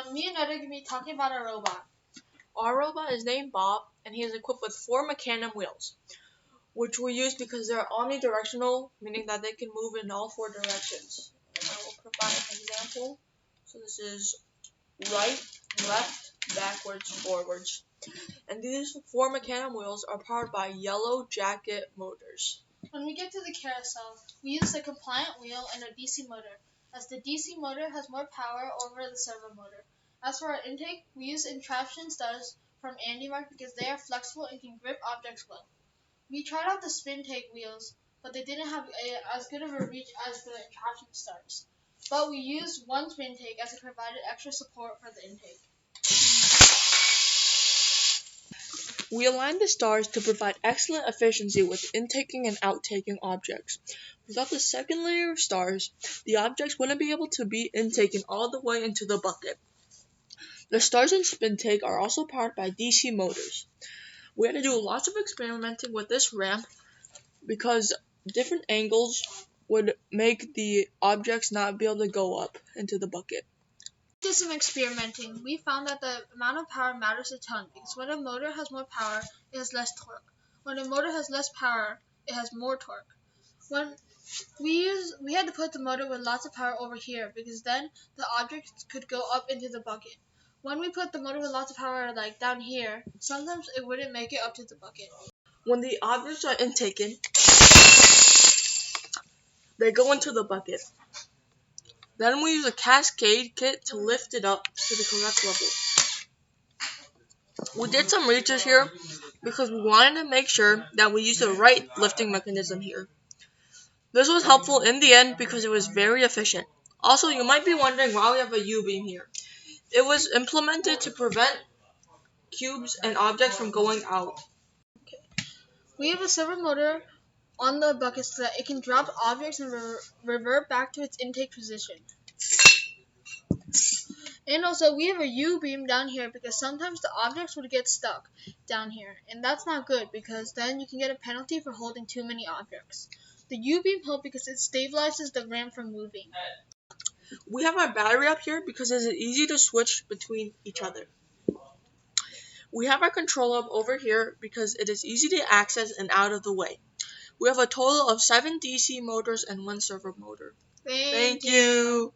everyone, me and Ed are going to be talking about our robot. Our robot is named Bob, and he is equipped with 4 mecanum wheels, which we use because they're omnidirectional, meaning that they can move in all 4 directions. And I will provide an example. So this is right, left, backwards, forwards. And these 4 mecanum wheels are powered by yellow jacket motors. When we get to the carousel, we use the compliant wheel and a DC motor, as the DC motor has more power over the servo motor. As for our intake, we use entraption studs from AndyMark because they are flexible and can grip objects well. We tried out the spin take wheels, but they didn't have as good of a reach as the entraption studs. But we used one spin take as it provided extra support for the intake. We aligned the stars to provide excellent efficiency with intaking and outtaking objects. Without the second layer of stars, the objects wouldn't be able to be intaken all the way into the bucket. The stars in spin take are also powered by DC motors. We had to do lots of experimenting with this ramp because different angles would make the objects not be able to go up into the bucket. We did some experimenting. We found that the amount of power matters a ton because when a motor has more power, it has less torque. When a motor has less power, it has more torque. When we had to put the motor with lots of power over here because then the object could go up into the bucket. When we put the motor with lots of power like down here, sometimes it wouldn't make it up to the bucket. When the objects are intaken, they go into the bucket. Then we use a cascade kit to lift it up to the correct level. We did some research here because we wanted to make sure that we used the right lifting mechanism here. This was helpful in the end because it was very efficient. Also, you might be wondering why we have a U-beam here. It was implemented to prevent cubes and objects from going out. We have a servo motor on the bucket so that it can drop objects and revert back to its intake position. And also, we have a U-beam down here because sometimes the objects would get stuck down here. And that's not good because then you can get a penalty for holding too many objects. The U-beam helps because it stabilizes the ramp from moving. We have our battery up here because it is easy to switch between each other. We have our control hub over here because it is easy to access and out of the way. We have a total of 7 DC motors and 1 servo motor. Thank you.